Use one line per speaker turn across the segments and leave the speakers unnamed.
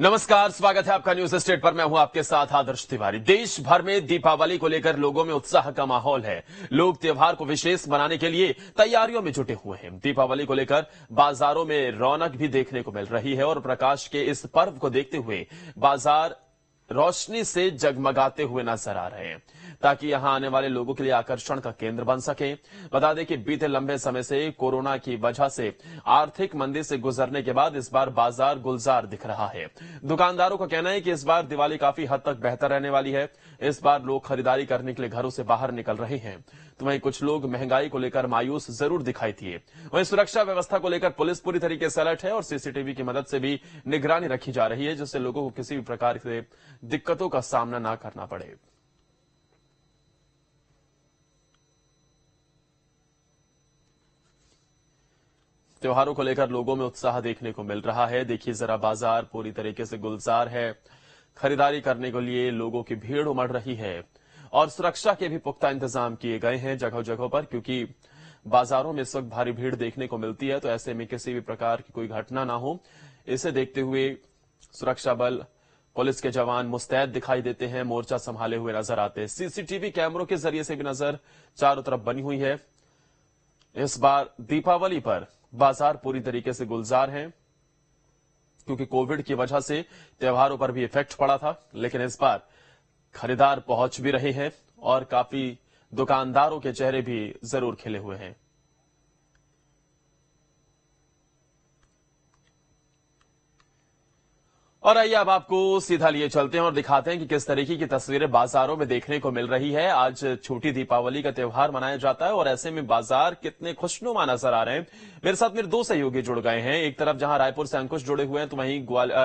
नमस्कार, स्वागत है आपका न्यूज स्टेट पर। मैं हूं आपके साथ आदर्श तिवारी। देश भर में दीपावली को लेकर लोगों में उत्साह का माहौल है। लोग त्योहार को विशेष बनाने के लिए तैयारियों में जुटे हुए हैं। दीपावली को लेकर बाजारों में रौनक भी देखने को मिल रही है और प्रकाश के इस पर्व को देखते हुए बाजार रोशनी से जगमगाते हुए नजर आ रहे हैं, ताकि यहां आने वाले लोगों के लिए आकर्षण का केंद्र बन सके। बता दें कि बीते लंबे समय से कोरोना की वजह से आर्थिक मंदी से गुजरने के बाद इस बार बाजार गुलजार दिख रहा है। दुकानदारों का कहना है कि इस बार दिवाली काफी हद तक बेहतर रहने वाली है। इस बार लोग खरीदारी करने के लिए घरों से बाहर निकल रहे हैं, तो वहीं कुछ लोग महंगाई को लेकर मायूस जरूर दिखाई दिए। वहीं सुरक्षा व्यवस्था को लेकर पुलिस पूरी तरीके से अलर्ट है और सीसीटीवी की मदद से भी निगरानी रखी जा रही है, जिससे लोगों को किसी भी प्रकार से दिक्कतों का सामना ना करना पड़े। त्योहारों को लेकर लोगों में उत्साह देखने को मिल रहा है। देखिए जरा, बाजार पूरी तरीके से गुलजार है। खरीदारी करने के लिए लोगों की भीड़ उमड़ रही है और सुरक्षा के भी पुख्ता इंतजाम किए गए हैं जगह जगह पर, क्योंकि बाजारों में इस वक्त भारी भीड़ देखने को मिलती है। तो ऐसे में किसी भी प्रकार की कोई घटना ना हो, इसे देखते हुए सुरक्षा बल, पुलिस के जवान मुस्तैद दिखाई देते हैं, मोर्चा संभाले हुए नजर आते हैं। सीसीटीवी कैमरों के जरिए से भी नजर चारों तरफ बनी हुई है। इस बार दीपावली पर बाजार पूरी तरीके से गुलजार हैं, क्योंकि कोविड की वजह से त्योहारों पर भी इफेक्ट पड़ा था, लेकिन इस बार खरीदार पहुंच भी रहे हैं और काफी दुकानदारों के चेहरे भी जरूर खिले हुए हैं। और आइए अब आपको सीधा लिए चलते हैं और दिखाते हैं कि किस तरीके की तस्वीरें बाजारों में देखने को मिल रही है। आज छोटी दीपावली का त्योहार मनाया जाता है और ऐसे में बाजार कितने खुशनुमा नजर आ रहे हैं। मेरे साथ मेरे दो सहयोगी जुड़ गए हैं। एक तरफ जहां रायपुर से अंकुश जुड़े हुए हैं, तो वहीं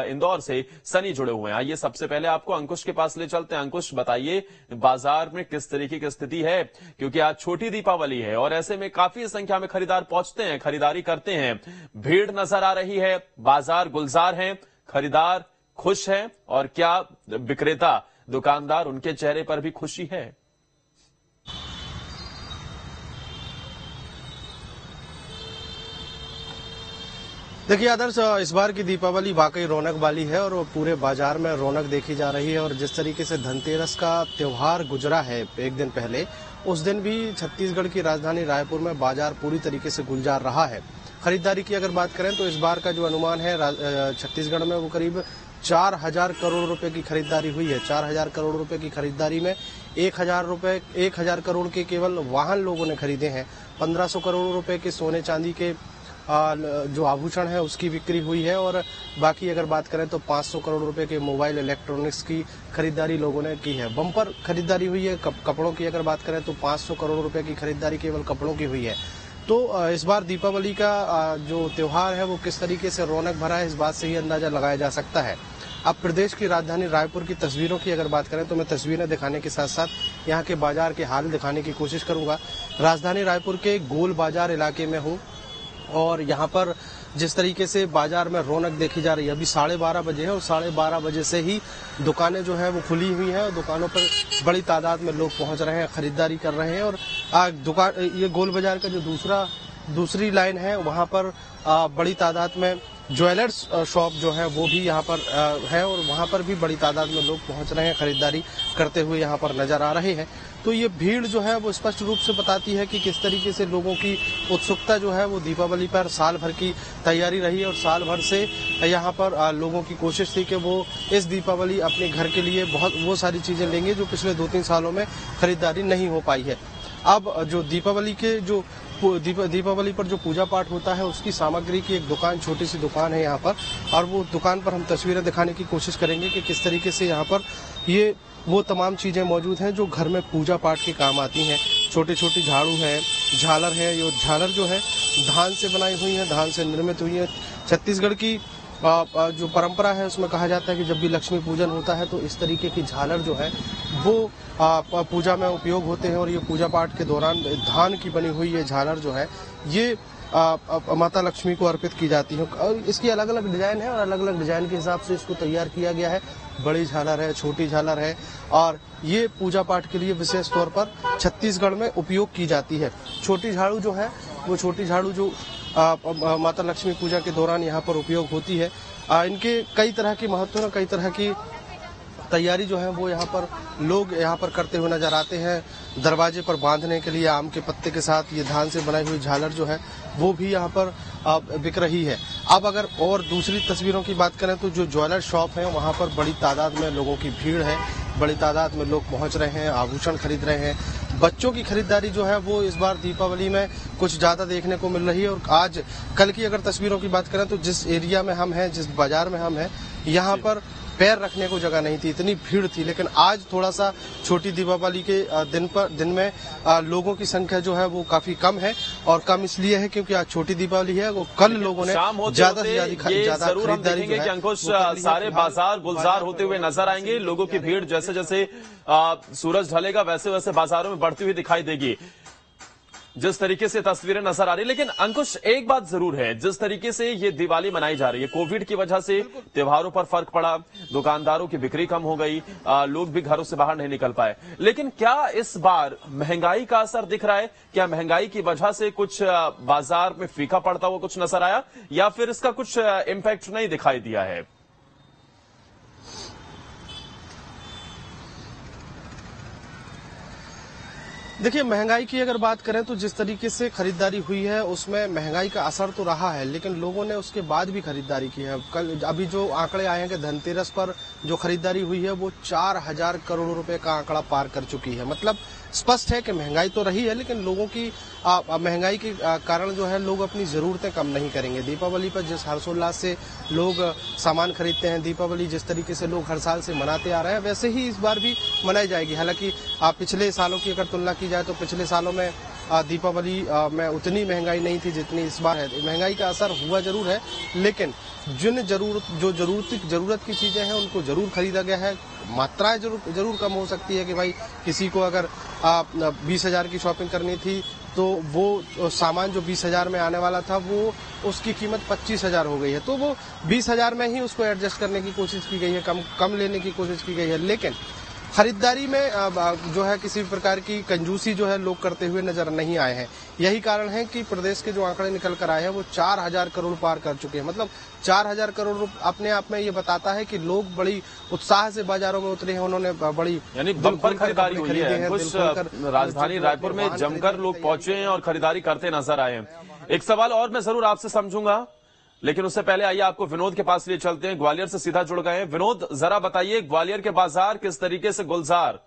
इंदौर से सनी जुड़े हुए हैं। आइए सबसे पहले आपको अंकुश के पास ले चलते हैं। अंकुश, बताइए बाजार में किस तरीके की स्थिति है, क्योंकि आज छोटी दीपावली है और ऐसे में काफी संख्या में खरीदार पहुंचते हैं, खरीदारी करते हैं, भीड़ नजर आ रही है, बाजार गुलजार है, खरीदार खुश है, और क्या विक्रेता दुकानदार, उनके चेहरे पर भी खुशी है?
देखिए आदर्श, इस बार की दीपावली वाकई रौनक वाली है और पूरे बाजार में रौनक देखी जा रही है। और जिस तरीके से धनतेरस का त्योहार गुजरा है एक दिन पहले, उस दिन भी छत्तीसगढ़ की राजधानी रायपुर में बाजार पूरी तरीके से गुलजार रहा है। खरीदारी की अगर बात करें तो इस बार का जो अनुमान है छत्तीसगढ़ में, वो करीब 4,000 करोड़ रुपए की खरीदारी हुई है। 4,000 करोड़ रुपए की खरीदारी में 1,000 करोड़ के केवल वाहन लोगों ने खरीदे हैं। 1,500 करोड़ रुपए के सोने चांदी के जो आभूषण है उसकी बिक्री हुई है। और बाकी अगर बात करें तो 500 करोड़ रुपए के मोबाइल इलेक्ट्रॉनिक्स की खरीदारी लोगों ने की है। बम्पर खरीदारी हुई है। कपड़ों की अगर बात करें तो 500 करोड़ रुपए की खरीदारी केवल कपड़ों की हुई है। तो इस बार दीपावली का जो त्योहार है वो किस तरीके से रौनक भरा है, इस बात से ही अंदाजा लगाया जा सकता है। अब प्रदेश की राजधानी रायपुर की तस्वीरों की अगर बात करें तो मैं तस्वीरें दिखाने के साथ साथ यहाँ के बाजार के हाल दिखाने की कोशिश करूंगा। राजधानी रायपुर के गोल बाजार इलाके में हूँ और यहाँ पर जिस तरीके से बाजार में रौनक देखी जा रही है, अभी 12:30 बजे है और 12:30 बजे से ही दुकानें जो है वो खुली हुई हैं और दुकानों पर बड़ी तादाद में लोग पहुंच रहे हैं, खरीदारी कर रहे हैं। और ये गोल बाजार का जो दूसरी लाइन है, वहाँ पर बड़ी तादाद में ज्वेलर्स शॉप जो है वो भी यहाँ पर है और वहाँ पर भी बड़ी तादाद में लोग पहुँच रहे हैं, खरीदारी करते हुए यहाँ पर नजर आ रहे हैं। तो ये भीड़ जो है वो स्पष्ट रूप से बताती है कि किस तरीके से लोगों की उत्सुकता जो है वो दीपावली पर साल भर की तैयारी रही है। और साल भर से यहाँ पर लोगों की कोशिश थी कि वो इस दीपावली अपने घर के लिए वो सारी चीजें लेंगे जो पिछले 2-3 सालों में खरीदारी नहीं हो पाई है। अब जो दीपावली पर जो पूजा पाठ होता है उसकी सामग्री की एक दुकान, छोटी सी दुकान है यहाँ पर, और वो दुकान पर हम तस्वीरें दिखाने की कोशिश करेंगे कि किस तरीके से यहाँ पर ये वो तमाम चीजें मौजूद हैं जो घर में पूजा पाठ के काम आती हैं। छोटी छोटी झाड़ू है, झालर है। ये झालर जो है धान से बनाई हुई है, धान से निर्मित हुई है। छत्तीसगढ़ की जो परंपरा है उसमें कहा जाता है कि जब भी लक्ष्मी पूजन होता है तो इस तरीके की झालर जो है वो पूजा में उपयोग होते हैं। और ये पूजा पाठ के दौरान धान की बनी हुई ये झालर जो है ये माता लक्ष्मी को अर्पित की जाती है। और इसकी अलग अलग डिजाइन है और अलग अलग डिजाइन के हिसाब से इसको तैयार किया गया है। बड़ी झालर है, छोटी झालर है, और ये पूजा पाठ के लिए विशेष तौर पर छत्तीसगढ़ में उपयोग की जाती है। छोटी झाड़ू जो है वो छोटी झाड़ू जो माता लक्ष्मी पूजा के दौरान यहाँ पर उपयोग होती है, इनके कई तरह की महत्व, कई तरह की तैयारी जो है वो यहाँ पर लोग यहाँ पर करते हुए नजर आते हैं। दरवाजे पर बांधने के लिए आम के पत्ते के साथ ये धान से बनाई हुई झालर जो है वो भी यहाँ पर बिक रही है। अब अगर और दूसरी तस्वीरों की बात करें तो जो ज्वेलर शॉप है वहाँ पर बड़ी तादाद में लोगों की भीड़ है, बड़ी तादाद में लोग पहुँच रहे हैं, आभूषण खरीद रहे हैं। बच्चों की खरीदारी जो है वो इस बार दीपावली में कुछ ज्यादा देखने को मिल रही है। और आज कल की अगर तस्वीरों की बात करें तो जिस एरिया में हम हैं, जिस बाजार में हम हैं, यहाँ पर पैर रखने को जगह नहीं थी, इतनी भीड़ थी। लेकिन आज थोड़ा सा छोटी दीपावली के दिन में लोगों की संख्या जो है वो काफी कम है। और कम इसलिए है क्योंकि आज छोटी दीपावली है, वो कल लोगों ने ज्यादा से ज्यादा
जरूर हम देखेंगे कि अंकुश सारे बाजार गुलजार होते हुए नजर आएंगे। लोगों की भीड़ जैसे जैसे सूरज ढलेगा वैसे वैसे बाजारों में बढ़ती हुई दिखाई देगी, जिस तरीके से तस्वीरें नजर आ रही। लेकिन अंकुश, एक बात जरूर है, जिस तरीके से ये दिवाली मनाई जा रही है, कोविड की वजह से त्योहारों पर फर्क पड़ा, दुकानदारों की बिक्री कम हो गई, लोग भी घरों से बाहर नहीं निकल पाए। लेकिन क्या इस बार महंगाई का असर दिख रहा है? क्या महंगाई की वजह से कुछ बाजार में फीका पड़ता हुआ कुछ नजर आया, या फिर इसका कुछ इम्पैक्ट नहीं दिखाई दिया है?
देखिए, महंगाई की अगर बात करें तो जिस तरीके से खरीदारी हुई है उसमें महंगाई का असर तो रहा है, लेकिन लोगों ने उसके बाद भी खरीदारी की है। कल अभी जो आंकड़े आए हैं कि धनतेरस पर जो खरीदारी हुई है वो 4,000 करोड़ रुपए का आंकड़ा पार कर चुकी है। मतलब स्पष्ट है कि महंगाई तो रही है, लेकिन लोगों की महंगाई के कारण जो है लोग अपनी जरूरतें कम नहीं करेंगे। दीपावली पर जिस हर्षोल्लास से लोग सामान खरीदते हैं, दीपावली जिस तरीके से लोग हर साल से मनाते आ रहे हैं, वैसे ही इस बार भी मनाई जाएगी। हालांकि पिछले सालों की अगर तुलना की जाए तो पिछले सालों में दीपावली में उतनी महंगाई नहीं थी जितनी इस बार है। महंगाई का असर हुआ जरूर है, लेकिन जरूरत की चीजें हैं उनको जरूर खरीदा गया है। मात्राएं जरूर कम हो सकती है कि भाई किसी को अगर 20,000 की शॉपिंग करनी थी तो वो सामान जो 20,000 में आने वाला था वो उसकी कीमत 25,000 हो गई है, तो वो 20,000 में ही उसको एडजस्ट करने की कोशिश की गई है, कम लेने की कोशिश की गई है। लेकिन खरीदारी में जो है किसी प्रकार की कंजूसी जो है लोग करते हुए नजर नहीं आए हैं। यही कारण है कि प्रदेश के जो आंकड़े निकल कर आए हैं वो 4,000 करोड़ पार कर चुके हैं। मतलब 4,000 करोड़ अपने आप में ये बताता है कि लोग बड़ी उत्साह से बाजारों में उतरे हैं, उन्होंने बड़ी
यानी बम्पर खरीदारी हुई है। कुछ राजधानी रायपुर में जमकर लोग पहुंचे हैं और खरीदारी करते नजर आए हैं। एक सवाल और मैं जरूर आपसे समझूंगा, लेकिन उससे पहले आइए आपको विनोद के पास लिए चलते हैं। ग्वालियर से सीधा जुड़ गए हैं विनोद, जरा बताइए ग्वालियर के बाजार किस तरीके से गुलजार?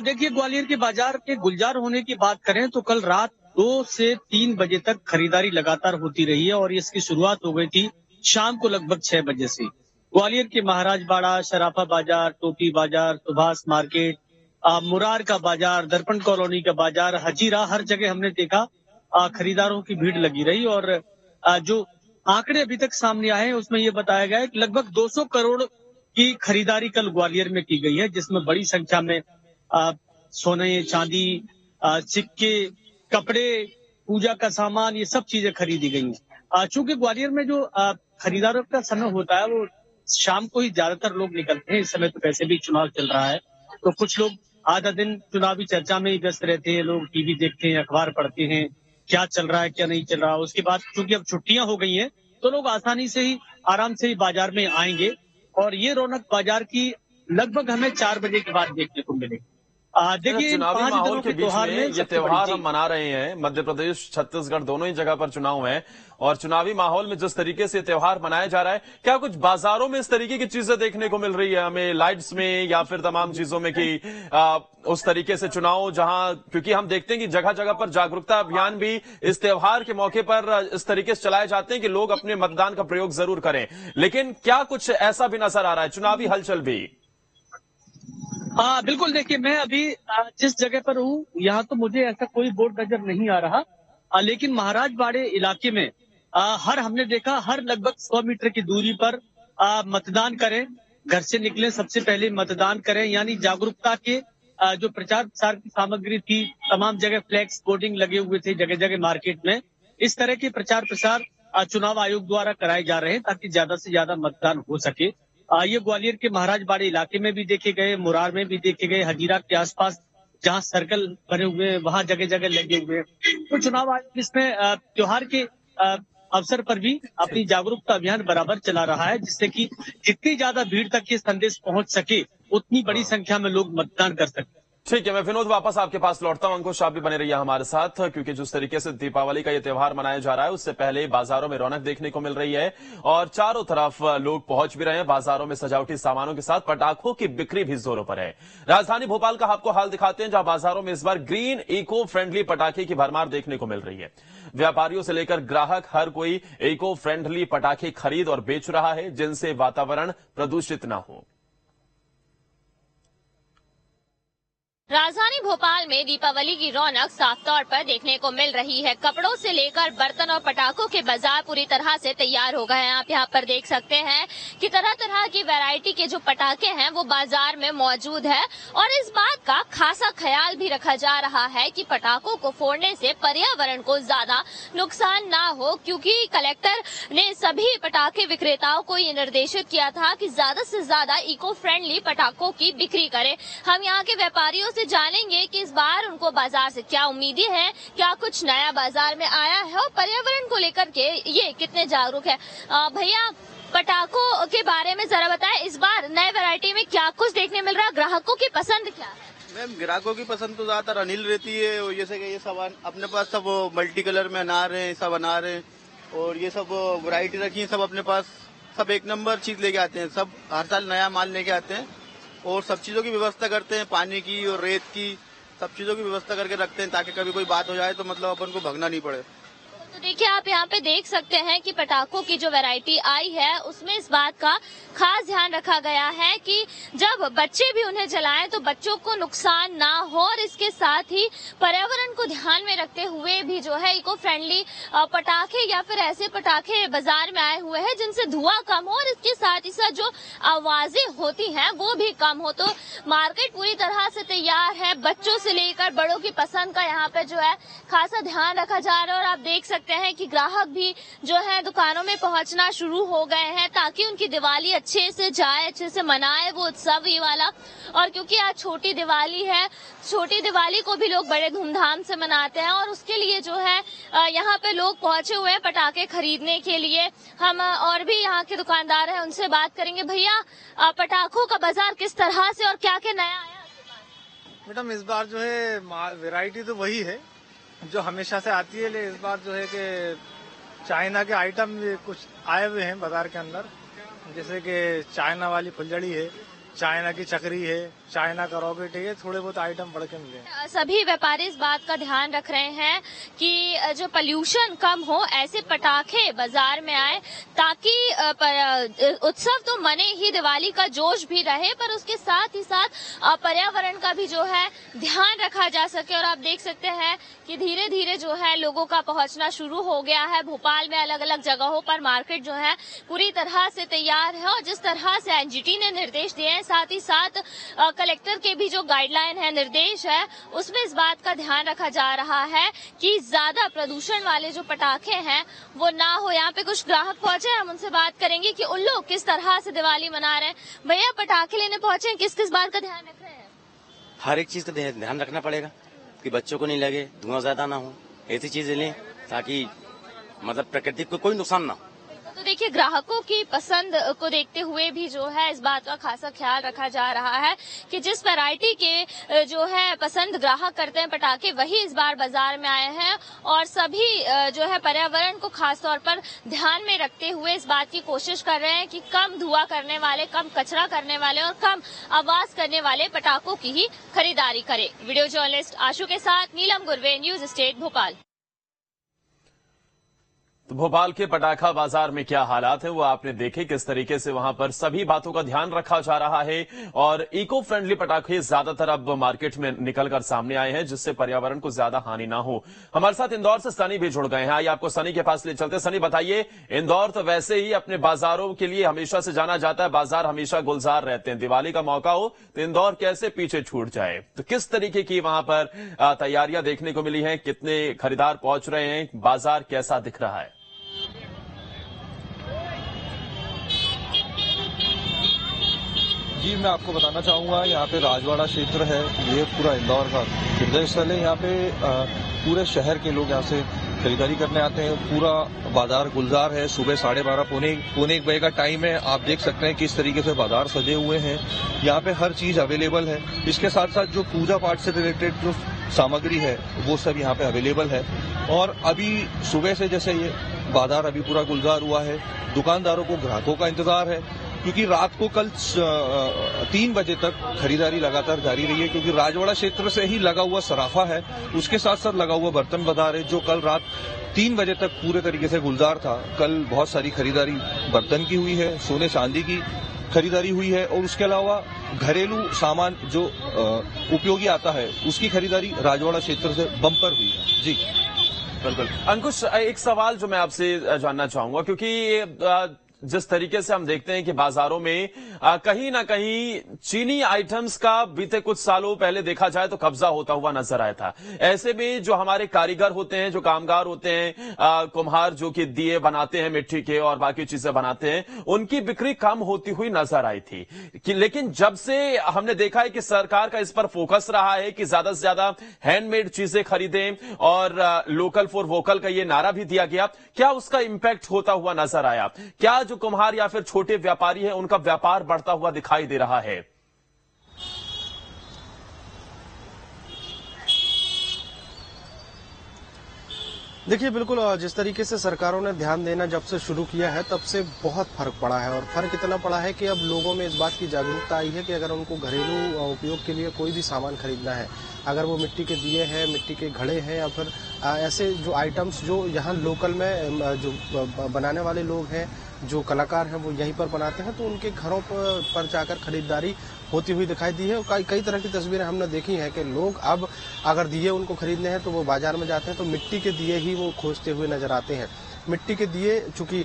देखिए, ग्वालियर के बाजार के गुलजार होने की बात करें तो कल रात 2 से 3 बजे तक खरीदारी लगातार होती रही है और इसकी शुरुआत हो गई थी शाम को लगभग 6 बजे से। ग्वालियर के महाराजबाड़ा, शराफा बाजार, टोपी बाजार, सुभाष मार्केट, मुरार का बाजार, दर्पण कॉलोनी का बाजार, हजीरा, हर जगह हमने देखा खरीदारों की भीड़ लगी रही। और जो आंकड़े अभी तक सामने आए हैं उसमें ये बताया गया है कि लगभग 200 करोड़ की खरीदारी कल ग्वालियर में की गई है, जिसमें बड़ी संख्या में सोने, चांदी, सिक्के, कपड़े, पूजा का सामान, ये सब चीजें खरीदी गई हैं। चूंकि ग्वालियर में जो खरीदारों का समय होता है वो शाम को ही ज्यादातर लोग निकलते हैं। इस समय तो वैसे भी चुनाव चल रहा है, तो कुछ लोग आधा दिन चुनावी चर्चा में ही व्यस्त रहते हैं। लोग टीवी देखते हैं, अखबार पढ़ते हैं, क्या चल रहा है क्या नहीं चल रहा। उसके बाद क्योंकि अब छुट्टियां हो गई हैं तो लोग आसानी से ही आराम से ही बाजार में आएंगे और ये रौनक बाजार की लगभग हमें 4 बजे के बाद देखने को मिलेगी। देखिए,
चुनावी माहौल के बीच में ये त्योहार हम मना रहे हैं। मध्य प्रदेश, छत्तीसगढ़ दोनों ही जगह पर चुनाव है और चुनावी माहौल में जिस तरीके से त्योहार मनाया जा रहा है, क्या कुछ बाजारों में इस तरीके की चीजें देखने को मिल रही है हमें, लाइट्स में या फिर तमाम चीजों में कि उस तरीके से चुनाव जहां, क्योंकि हम देखते हैं कि जगह जगह पर जागरूकता अभियान भी इस त्योहार के मौके पर इस तरीके से चलाए जाते हैं कि लोग अपने मतदान का प्रयोग जरूर करें, लेकिन क्या कुछ ऐसा भी नजर आ रहा है, चुनावी हलचल भी?
बिल्कुल। देखिए, मैं अभी जिस जगह पर हूँ यहाँ तो मुझे ऐसा कोई बोर्ड नजर नहीं आ रहा, लेकिन महाराजबाड़े इलाके में हमने देखा हर लगभग 100 मीटर की दूरी पर मतदान करें, घर से निकलें सबसे पहले मतदान करें, यानी जागरूकता के जो प्रचार प्रसार की सामग्री थी, तमाम जगह फ्लैक्स बोर्डिंग लगे हुए थे जगह जगह मार्केट में। इस तरह के प्रचार प्रसार चुनाव आयोग द्वारा कराए जा रहे हैं ताकि ज्यादा से ज्यादा मतदान हो सके। ये ग्वालियर के महाराजबाड़ी इलाके में भी देखे गए, मुरार में भी देखे गए, हजीरा के आसपास जहां सर्कल बने हुए हैं वहां जगह जगह लगे हुए हैं। तो चुनाव आयोग इसमें त्योहार के अवसर पर भी अपनी जागरूकता अभियान बराबर चला रहा है, जिससे कि जितनी ज्यादा भीड़ तक ये संदेश पहुंच सके उतनी बड़ी संख्या में लोग मतदान कर सके।
ठीक है, मैं विनोद वापस आपके पास लौटता हूं। अंकुश, आप भी बने रहिए हमारे साथ, क्योंकि जिस तरीके से दीपावली का ये त्योहार मनाया जा रहा है उससे पहले बाजारों में रौनक देखने को मिल रही है और चारों तरफ लोग पहुंच भी रहे हैं। बाजारों में सजावटी सामानों के साथ पटाखों की बिक्री भी जोरों पर है। राजधानी भोपाल का आपको हाल दिखाते हैं, जहां बाजारों में इस बार ग्रीन इको फ्रेंडली पटाखे की भरमार देखने को मिल रही है। व्यापारियों से लेकर ग्राहक हर कोई इको फ्रेंडली पटाखे खरीद और बेच रहा है, जिनसे वातावरण प्रदूषित न हो।
राजधानी भोपाल में दीपावली की रौनक साफ तौर पर देखने को मिल रही है। कपड़ों से लेकर बर्तन और पटाखों के बाजार पूरी तरह से तैयार हो गए हैं। आप यहाँ पर देख सकते हैं कि तरह तरह की वैरायटी के जो पटाखे हैं वो बाजार में मौजूद है और इस बात का खासा ख्याल भी रखा जा रहा है कि पटाखों को फोड़ने से पर्यावरण को ज्यादा नुकसान ना हो, क्योंकि कलेक्टर ने सभी पटाखे विक्रेताओं को ये निर्देशित किया था कि ज्यादा से ज्यादा इको फ्रेंडली पटाखों की बिक्री करें। हम यहाँ के व्यापारियों से जानेंगे कि इस बार उनको बाजार से क्या उम्मीदें हैं, क्या कुछ नया बाजार में आया है और पर्यावरण को लेकर के ये कितने जागरूक है। भैया, पटाखों के बारे में जरा बताएं, इस बार नए वैरायटी में क्या कुछ देखने मिल रहा है, ग्राहकों की पसंद क्या है?
मैम, ग्राहकों की पसंद तो ज्यादातर अनिल रहती है और जैसे कि ये सब अपने पास सब मल्टी कलर में अनार है, सब अनार है और ये सब वैरायटी रखी है, सब अपने पास सब एक नंबर चीज लेके आते हैं। सब हर साल नया माल लेके आते हैं और सब चीजों की व्यवस्था करते हैं, पानी की और रेत की, सब चीजों की व्यवस्था करके रखते हैं ताकि कभी कोई बात हो जाए तो मतलब अपन को भगना नहीं पड़े।
तो देखिए, आप यहाँ पे देख सकते हैं कि पटाखों की जो वैरायटी आई है उसमें इस बात का खास ध्यान रखा गया है कि जब बच्चे भी उन्हें जलाएं तो बच्चों को नुकसान ना हो और इसके साथ ही पर्यावरण को ध्यान में रखते हुए भी जो है इको फ्रेंडली पटाखे या फिर ऐसे पटाखे बाजार में आए हुए हैं जिनसे धुआं कम हो और इसके साथ ही साथ जो आवाजें होती हैं वो भी कम हो। तो मार्केट पूरी तरह से तैयार है, बच्चों से लेकर बड़ों की पसंद का यहाँ पे जो है खासा ध्यान रखा जा रहा है और आप देख सकते हैं कि ग्राहक भी जो है दुकानों में पहुंचना शुरू हो गए हैं ताकि उनकी दिवाली अच्छे से जाए, अच्छे से मनाए वो उत्सव ये वाला। और क्योंकि आज छोटी दिवाली है, छोटी दिवाली को भी लोग बड़े धूमधाम से मनाते हैं और उसके लिए जो है यहाँ पे लोग पहुंचे हुए हैं पटाखे खरीदने के लिए। हम और भी यहाँ के दुकानदार हैं, उनसे बात करेंगे। भैया, पटाखों का बाजार किस तरह से और क्या क्या नया आया?
मैडम, इस बार जो है वैरायटी तो वही है जो हमेशा से आती है, लेकिन इस बार जो है कि चाइना के आइटम कुछ आए हुए हैं बाजार के अंदर, जैसे कि चाइना वाली फुलझड़ी है, चाइना की चक्री है, चाइना का रॉकेट है, थोड़े बहुत आइटम बढ़ के मिले हैं।
सभी व्यापारी इस बात का ध्यान रख रहे हैं कि जो पोल्यूशन कम हो, ऐसे पटाखे बाजार में आए ताकि उत्सव तो मने ही, दिवाली का जोश भी रहे, पर उसके साथ ही साथ पर्यावरण का भी जो है ध्यान रखा जा सके। और आप देख सकते हैं कि धीरे धीरे जो है लोगों का पहुंचना शुरू हो गया है। भोपाल में अलग अलग जगहों पर मार्केट जो है पूरी तरह से तैयार है और जिस तरह से एनजीटी ने निर्देश दिए हैं, साथ ही साथ कलेक्टर के भी जो गाइडलाइन है, निर्देश है, उसमें इस बात का ध्यान रखा जा रहा है कि ज्यादा प्रदूषण वाले जो पटाखे हैं वो ना हो। यहाँ पे कुछ ग्राहक पहुंचे, हम उनसे बात करेंगे कि उन लोग किस तरह से दिवाली मना रहे हैं। भैया, पटाखे लेने पहुंचे हैं, किस किस बात का ध्यान रख रहे हैं?
हर एक चीज का ध्यान रखना पड़ेगा कि बच्चों को नहीं लगे, धुआं ज्यादा ना हो, ऐसी चीजें लें ताकि मतलब प्रकृति को कोई नुकसान ना हो।
तो देखिए, ग्राहकों की पसंद को देखते हुए भी जो है इस बात का खासा ख्याल रखा जा रहा है कि जिस वैरायटी के जो है पसंद ग्राहक करते हैं पटाखे, वही इस बार बाजार में आए हैं और सभी जो है पर्यावरण को खास तौर पर ध्यान में रखते हुए इस बात की कोशिश कर रहे हैं कि कम धुआं करने वाले, कम कचरा करने वाले और कम आवाज करने वाले पटाखों की ही खरीदारी करें। वीडियो जर्नलिस्ट आशु के साथ नीलम गुरवे, न्यूज स्टेट भोपाल।
तो भोपाल के पटाखा बाजार में क्या हालात हैं वो आपने देखे, किस तरीके से वहां पर सभी बातों का ध्यान रखा जा रहा है और इको फ्रेंडली पटाखे ज्यादातर अब मार्केट में निकलकर सामने आए हैं जिससे पर्यावरण को ज्यादा हानि ना हो। हमारे साथ इंदौर से सनी भी जुड़ गए हैं, आइए आपको सनी के पास ले चलते। सनी, बताइए, इंदौर तो वैसे ही अपने बाजारों के लिए हमेशा से जाना जाता है, बाजार हमेशा गुलजार रहते हैं, दिवाली का मौका हो तो इंदौर कैसे पीछे छूट जाए? तो किस तरीके की वहां पर तैयारियां देखने को मिली हैं, कितने खरीदार पहुंच रहे हैं, बाजार कैसा दिख रहा है?
जी, मैं आपको बताना चाहूंगा, यहाँ पे राजवाड़ा क्षेत्र है, ये पूरा इंदौर का हृदय स्थल है। यहाँ पे पूरे शहर के लोग यहाँ से खरीदारी करने आते हैं। पूरा बाजार गुलजार है। सुबह 12:30 पौने 1 बजे का टाइम है। आप देख सकते हैं किस तरीके से बाजार सजे हुए हैं। यहाँ पे हर चीज अवेलेबल है। इसके साथ साथ जो पूजा पाठ से रिलेटेड जो सामग्री है वो सब यहाँ पे अवेलेबल है। और अभी सुबह से जैसे ये बाजार अभी पूरा गुलजार हुआ है, दुकानदारों को ग्राहकों का इंतजार है, क्योंकि रात को कल 3 बजे तक खरीदारी लगातार जारी रही है, क्योंकि राजवाड़ा क्षेत्र से ही लगा हुआ सराफा है, उसके साथ साथ लगा हुआ बर्तन बाजार है, जो कल रात 3 बजे तक पूरे तरीके से गुलजार था। कल बहुत सारी खरीदारी बर्तन की हुई है, सोने चांदी की खरीदारी हुई है, और उसके अलावा घरेलू सामान जो उपयोगी आता है उसकी खरीदारी राजवाड़ा क्षेत्र से बम्पर हुई है। जी
बिल्कुल। अंकुश, एक सवाल जो मैं आपसे जानना चाहूंगा, क्योंकि जिस तरीके से हम देखते हैं कि बाजारों में कहीं ना कहीं चीनी आइटम्स का बीते कुछ सालों पहले देखा जाए तो कब्जा होता हुआ नजर आया था। ऐसे में जो हमारे कारीगर होते हैं, जो कामगार होते हैं, कुम्हार जो कि दिए बनाते हैं मिट्टी के और बाकी चीजें बनाते हैं, उनकी बिक्री कम होती हुई नजर आई थी। लेकिन जब से हमने देखा है कि सरकार का इस पर फोकस रहा है कि ज्यादा से ज्यादा हैंडमेड चीजें खरीदें और लोकल फॉर वोकल का ये नारा भी दिया गया, क्या उसका इंपैक्ट होता हुआ नजर आया? क्या जो कुम्हार या फिर छोटे व्यापारी हैं उनका व्यापार बढ़ता हुआ दिखाई दे रहा है?
देखिए, बिल्कुल जिस तरीके से सरकारों ने ध्यान देना जब से शुरू किया है तब से बहुत फर्क पड़ा है। और फर्क इतना पड़ा है कि अब लोगों में इस बात की जागरूकता आई है कि अगर उनको घरेलू उपयोग के लिए कोई भी सामान खरीदना है, अगर वो मिट्टी के दिए हैं, मिट्टी के घड़े हैं, या फिर ऐसे जो आइटम्स जो यहाँ लोकल में जो बनाने वाले लोग हैं, जो कलाकार हैं, वो यहीं पर बनाते हैं, तो उनके घरों पर जाकर खरीदारी होती हुई दिखाई दी है। और कई तरह की तस्वीरें हमने देखी हैं कि लोग अब अगर दिए उनको खरीदने हैं तो वो बाजार में जाते हैं तो मिट्टी के दिए ही वो खोजते हुए नजर आते हैं। मिट्टी के दिए चूंकि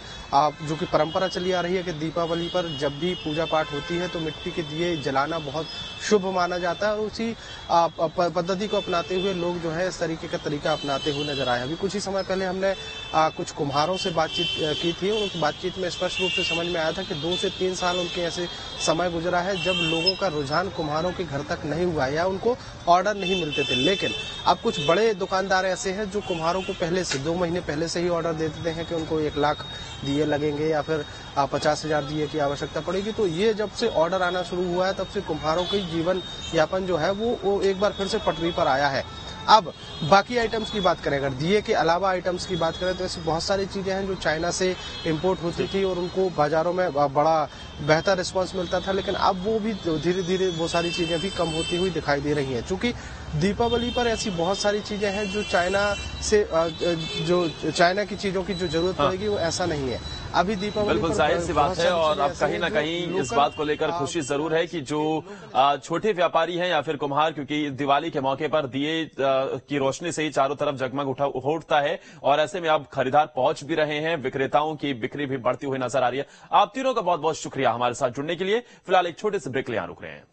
जो कि परंपरा चली आ रही है कि दीपावली पर जब भी पूजा पाठ होती है तो मिट्टी के दिए जलाना बहुत शुभ माना जाता है, और उसी पद्धति को अपनाते हुए लोग जो है इस तरीके का तरीका अपनाते हुए नजर आए। अभी कुछ ही समय पहले हमने कुछ कुम्हारों से बातचीत की थी, और उस बातचीत में स्पष्ट रूप से समझ में आया था कि 2 से 3 साल उनके ऐसे समय गुजरा है जब लोगों का रुझान कुम्हारों के घर तक नहीं हुआ या उनको ऑर्डर नहीं मिलते थे। लेकिन अब कुछ बड़े दुकानदार ऐसे हैं जो कुम्हारों को पहले से 2 महीने पहले से ही ऑर्डर दे देते हैं कि उनको 1 लाख दिए लगेंगे या फिर 50,000 दिए की आवश्यकता पड़ेगी। तो ये जब से ऑर्डर आना शुरू हुआ है तब से कुम्हारों के जीवन यापन जो है वो एक बार फिर से पटरी पर आया है। अब बाकी आइटम्स की बात करें, अगर दिए के अलावा आइटम्स की बात करें तो ऐसी बहुत सारी चीजें हैं जो चाइना से इंपोर्ट होती थी और उनको बाजारों में बड़ा बेहतर रिस्पांस मिलता था, लेकिन अब वो भी धीरे धीरे वो सारी चीजें भी कम होती हुई दिखाई दे रही हैं। चूंकि दीपावली पर ऐसी बहुत सारी चीजें हैं जो चाइना की चीजों की जो जरूरत पड़ेगी वो ऐसा नहीं है। अभी दीपावली
बिल्कुल जाहिर सी बात है, और अब कहीं ना कहीं इस बात को लेकर खुशी जरूर है कि जो छोटे व्यापारी हैं या फिर कुम्हार, क्योंकि दिवाली के मौके पर दिए की रोशनी से ही चारों तरफ जगमग उठता है, और ऐसे में अब खरीदार पहुंच भी रहे हैं, विक्रेताओं की बिक्री भी बढ़ती हुई नजर आ रही है। आप तीनों का बहुत बहुत शुक्रिया हमारे साथ जुड़ने के लिए। फिलहाल एक छोटे से ब्रेक ले यहाँ रुक रहे हैं।